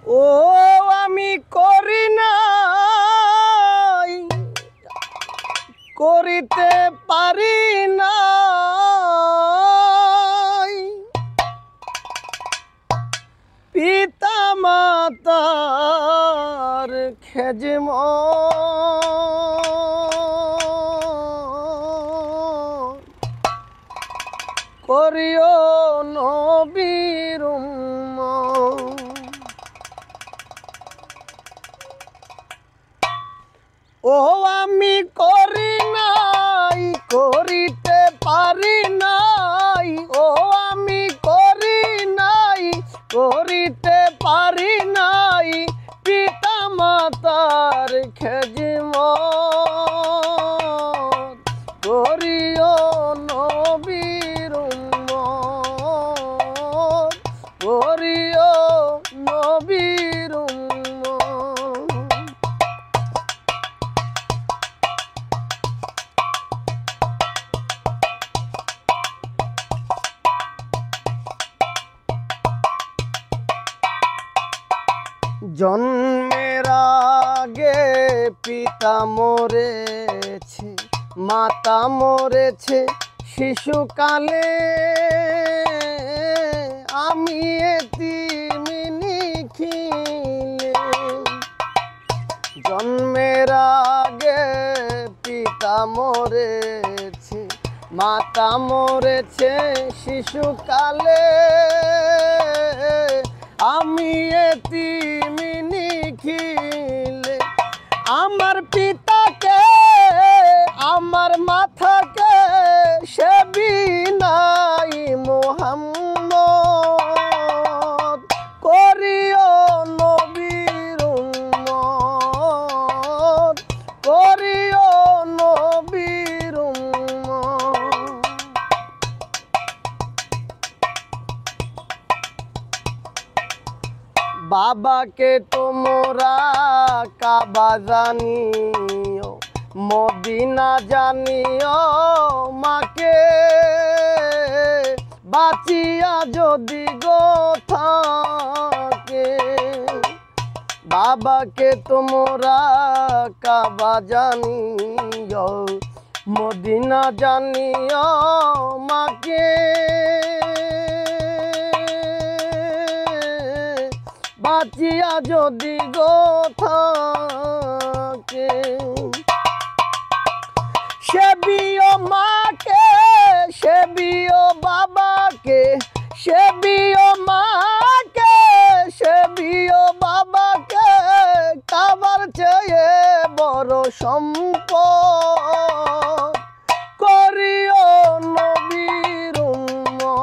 ও আমি করি নাই, করিতে পারি নাই, পিতা মাতার খেজম করিও নবীর উম্মত। ও আমি করি নাই, করিতে পারি নাই, ও আমি করি নাই, করিতে পারি নাই, পিতা মাতার খেজমত করিও নবীর উম্মত, করিও নবীর উম্মত। জন্মের আগে পিতা মরেছে, মাতা মরেছে শিশুকালে, আমি এতিম নিখিলে। জন্মের আগে পিতা মরেছে, মাতা মরেছে শিশুকালে, আমি এতিম নিখিলে। আমার পিতাকে আমার মাথাকে সেবি নাই মুহাম্মদ, করিও নবীর উম্মত, করিও নবীর উম্মত। বাবাকে তোমরা কাবা জানিও, মদিনা জানিও, মাকে বাঁচিয়া যদি গো থাকে। বাবাকে তোমরা কাবা জানিও, মদিনা জানিও, মাকে বাঁচিয়া যদি গো থাকে। সেবিও মাকে, সেবিও বাবাকে, সেবিও মাকে, সেবিও বাবাকে, কাবার চেয়ে বড় সম্পদ, করিও নবীর উম্মত,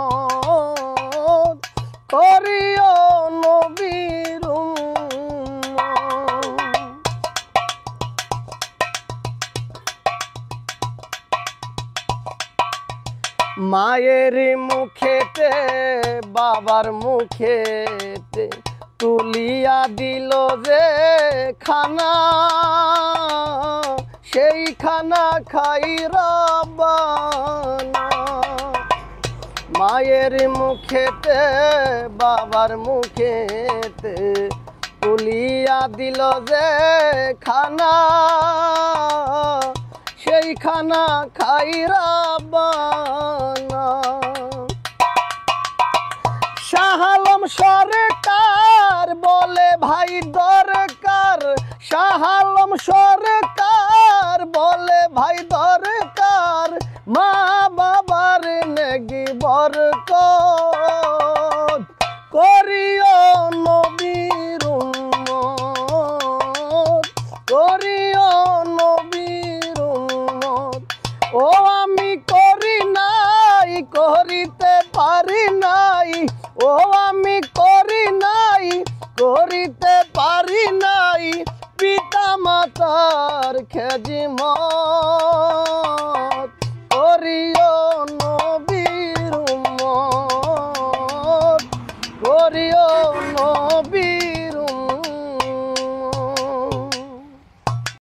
করিও নবীর উম্মত। মায়ের মুখেতে বাবার মুখেতে তুলিয়া দিল যে খানা, সেই খানা খাই রব্বানা। মায়ের মুখেতে বাবার মুখেতে তুলিয়া দিল যে খানা, সেই খানা খাই রব্বানা। শাহ আলম সরকার বলে ভাই দরকার, শাহ আলম সরকার বলে ভাই দরকার, মা বাবার নেগি বরকত, করিও নবীর উম্মত, করিও নবীর উম্মত। ও আমি করি নাই, করিতে পারি নাই, ও আমি করি নাই, করিতে পারি নাই, পিতা মাতার খেজমত